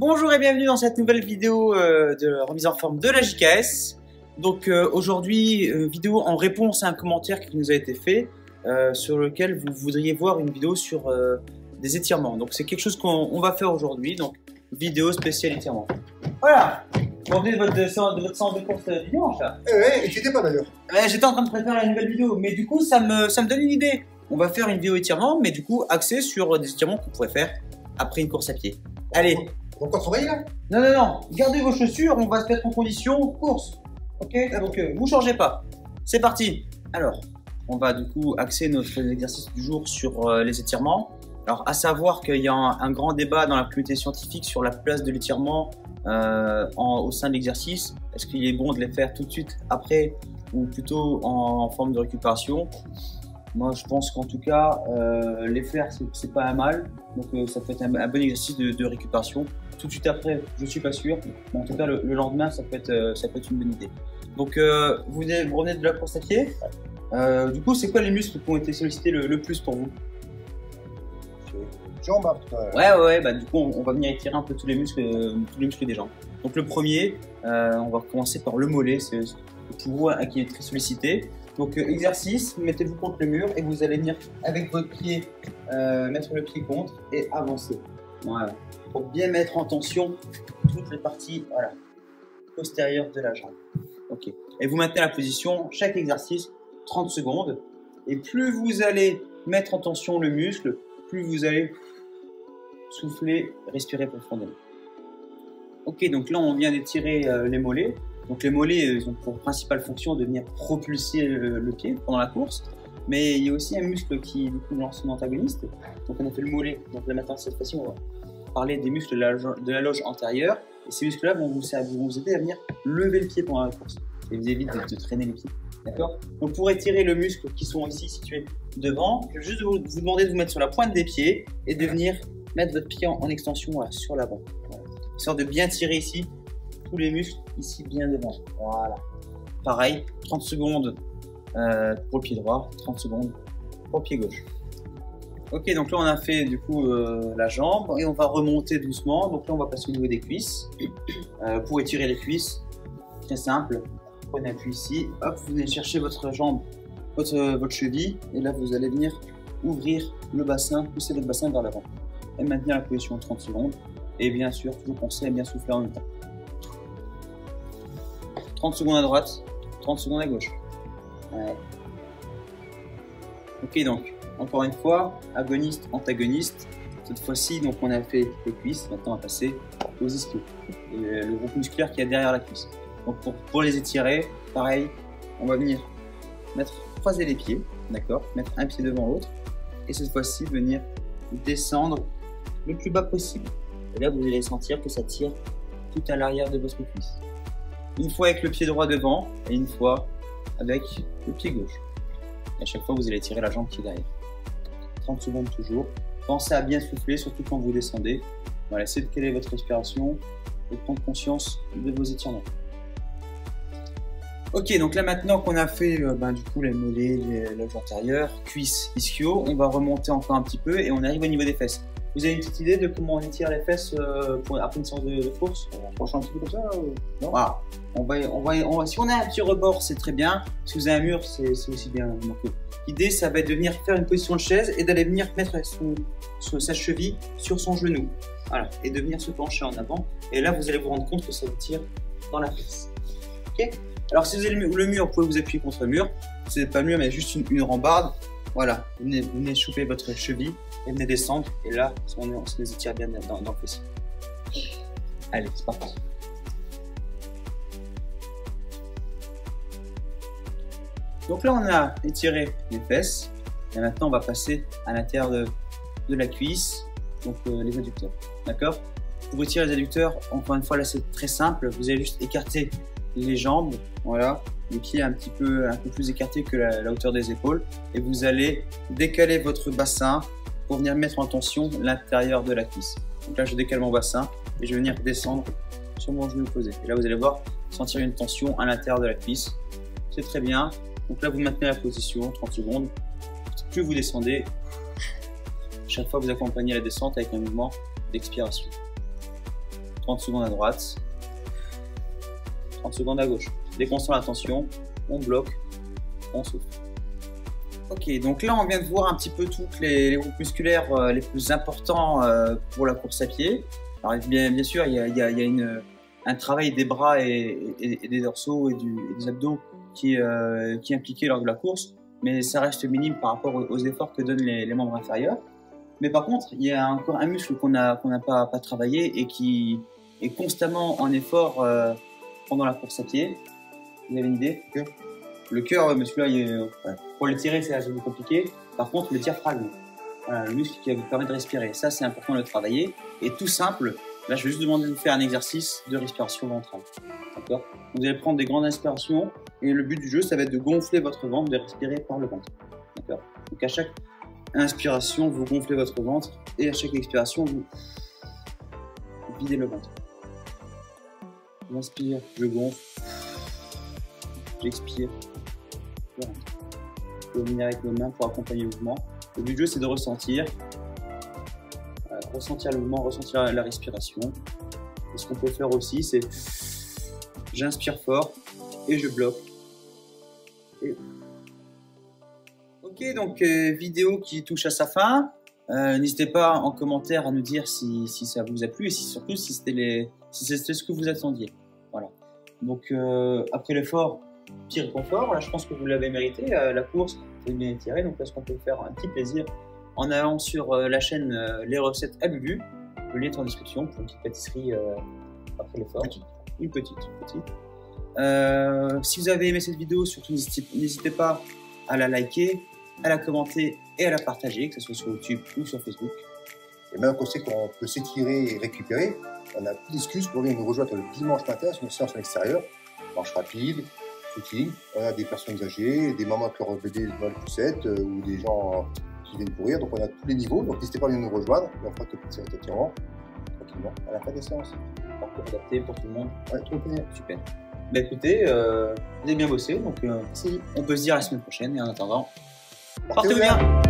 Bonjour et bienvenue dans cette nouvelle vidéo de remise en forme de la JKS. Donc aujourd'hui, vidéo en réponse à un commentaire qui nous a été fait sur lequel vous voudriez voir une vidéo sur des étirements. Donc c'est quelque chose qu'on va faire aujourd'hui, donc vidéo spéciale étirement. Voilà, vous revenez de votre séance de course du dimanche là. Ouais, et j'étais pas d'ailleurs. J'étais en train de préparer la nouvelle vidéo, mais du coup ça me donne une idée. On va faire une vidéo étirement, mais du coup axée sur des étirements qu'on pourrait faire après une course à pied. Allez. On va encore travailler là? Non, gardez vos chaussures, on va se mettre en condition course. Ok, donc vous changez pas. C'est parti. Alors, on va du coup axer notre exercice du jour sur les étirements. Alors, à savoir qu'il y a un grand débat dans la communauté scientifique sur la place de l'étirement au sein de l'exercice. Est-ce qu'il est bon de les faire tout de suite après ou plutôt en forme de récupération? Moi, je pense qu'en tout cas, les faire, c'est pas un mal. Donc, ça peut être un bon exercice de récupération. Tout de suite après, je suis pas sûr. Mais en tout cas, le lendemain, ça peut être une bonne idée. Donc, vous revenez de la course à pied. Du coup, c'est quoi les muscles qui ont été sollicités le plus pour vous? Jambes. Ouais. Bah, du coup, on va venir étirer un peu tous les muscles des jambes. Donc, le premier, on va commencer par le mollet. C'est pour vous qui est très sollicité. Donc exercice, mettez-vous contre le mur et vous allez venir avec votre pied, mettre le pied contre et avancer. Voilà. Pour bien mettre en tension toutes les parties postérieures de la jambe. Ok. Et vous maintenez la position, chaque exercice, 30 secondes. Et plus vous allez mettre en tension le muscle, plus vous allez souffler, respirer profondément. Ok, donc là on vient d'étirer les mollets. Donc les mollets, ils ont pour principale fonction de venir propulser le pied pendant la course. Mais il y a aussi un muscle qui du coup lance son antagoniste. Donc on a fait le mollet. Donc là maintenant cette fois-ci on va parler des muscles de la loge antérieure. Et ces muscles-là vont vous aider à venir lever le pied pendant la course. Et vous évite de traîner les pieds. D'accord? Donc pour étirer le muscle qui sont ici situés devant, je vais juste vous demander de vous mettre sur la pointe des pieds et de venir mettre votre pied en extension sur l'avant. Voilà. Histoire de bien tirer ici tous les muscles ici bien devant. Voilà. Pareil, 30 secondes pour le pied droit, 30 secondes pour le pied gauche. Ok, donc là on a fait du coup la jambe et on va remonter doucement. Donc là on va passer au niveau des cuisses. Pour étirer les cuisses, très simple. Prenez appui ici, hop, vous venez chercher votre jambe, votre cheville et là vous allez venir ouvrir le bassin, pousser votre bassin vers l'avant et maintenir la position 30 secondes. Et bien sûr, toujours penser à bien souffler en même temps. 30 secondes à droite, 30 secondes à gauche. Ouais. Ok, donc, encore une fois, agoniste, antagoniste. Cette fois-ci, donc on a fait les cuisses. Maintenant, on va passer aux ischios. Et le groupe musculaire qui est derrière la cuisse. Donc, pour les étirer, pareil, on va venir croiser les pieds, d'accord, mettre un pied devant l'autre. Et cette fois-ci, venir descendre le plus bas possible. Et là, vous allez sentir que ça tire tout à l'arrière de votre cuisse. Une fois avec le pied droit devant et une fois avec le pied gauche. Et à chaque fois, vous allez tirer la jambe qui est derrière. 30 secondes toujours. Pensez à bien souffler, surtout quand vous descendez. Voilà, essayez de caler votre respiration et de prendre conscience de vos étirements. Ok, donc là maintenant qu'on a fait du coup les mollets, les loges antérieures, cuisses, ischio, on va remonter encore un petit peu et on arrive au niveau des fesses. Vous avez une petite idée de comment on étire les fesses après une séance de course? On penche un petit peu comme ça non? Voilà. Si on a un petit rebord, c'est très bien. Si vous avez un mur, c'est aussi bien. L'idée, ça va être de venir faire une position de chaise et d'aller venir mettre sa cheville sur son genou. Voilà. Et de venir se pencher en avant. Et là, vous allez vous rendre compte que ça vous tire dans la fesse. Ok? Alors, si vous avez le mur, vous pouvez vous appuyer contre le mur. Si vous n'avez pas le mur, mais juste une rambarde. Voilà. Vous venez choper votre cheville et venez descendre. Et là, on se les étire bien dans le fessier. Allez, c'est parti. Donc là, on a étiré les fesses. Et maintenant, on va passer à l'intérieur de la cuisse, donc les adducteurs. D'accord? Pour étirer les adducteurs, encore une fois, là, c'est très simple. Vous allez juste écarter les jambes, voilà, les pieds un peu plus écartés que la hauteur des épaules. Et vous allez décaler votre bassin pour venir mettre en tension l'intérieur de la cuisse. Donc là, je décale mon bassin et je vais venir descendre sur mon genou opposé. Et là, vous allez voir, sentir une tension à l'intérieur de la cuisse. C'est très bien. Donc là, vous maintenez la position, 30 secondes. Plus vous descendez, chaque fois vous accompagnez la descente avec un mouvement d'expiration. 30 secondes à droite, 30 secondes à gauche. Dès qu'on sent la tension, on bloque, on souffle. Ok, donc là on vient de voir un petit peu toutes les groupes musculaires les plus importants pour la course à pied. Alors bien sûr, il y a un travail des bras et des dorsaux et des abdos qui est impliqué lors de la course, mais ça reste minime par rapport aux efforts que donnent les membres inférieurs. Mais par contre, il y a encore un muscle qu'on n'a pas travaillé et qui est constamment en effort pendant la course à pied. Vous avez une idée? Le cœur, mais celui-là, pour le tirer, c'est un peu compliqué. Par contre, le diaphragme, voilà, le muscle qui vous permet de respirer, ça c'est important de le travailler. Et tout simple, là je vais juste demander de faire un exercice de respiration ventrale. D'accord? Vous allez prendre des grandes inspirations et le but du jeu, ça va être de gonfler votre ventre, de respirer par le ventre. D'accord? Donc à chaque inspiration, vous gonflez votre ventre et à chaque expiration, vous videz le ventre. J'inspire, je gonfle, j'expire, je rentre. Vous pouvez venir avec vos mains pour accompagner le mouvement. Le but du jeu, c'est de ressentir le mouvement, ressentir la respiration. Et ce qu'on peut faire aussi, c'est j'inspire fort et je bloque. Et... Ok, donc vidéo qui touche à sa fin. N'hésitez pas en commentaire à nous dire si ça vous a plu et surtout si c'était ce que vous attendiez. Voilà. Donc après l'effort, pire confort. Là, je pense que vous l'avez mérité. La course, c'est bien tiré. Donc là, ce qu'on peut faire un petit plaisir en allant sur la chaîne Les Recettes à Lulu. Le lien est en description pour une petite pâtisserie après l'effort. Une petite. Si vous avez aimé cette vidéo, surtout n'hésitez pas à la liker, à la commenter et à la partager, que ce soit sur YouTube ou sur Facebook. Et maintenant qu'on sait qu'on peut s'étirer et récupérer, on n'a plus d'excuses pour venir nous rejoindre le dimanche matin sur une séance à l'extérieur. Marche rapide, footing. On a des personnes âgées, des mamans qui ont bébé dans le poussette ou des gens qui viennent courir. Donc on a tous les niveaux. Donc n'hésitez pas à venir nous rejoindre et on fera quelques petits étirements tranquillement à la fin des séances. Parcours adapté pour tout le monde. Ouais, tout le monde. Super. Bah écoutez, vous avez bien bossé, donc on peut se dire à la semaine prochaine et en attendant, portez-vous bien.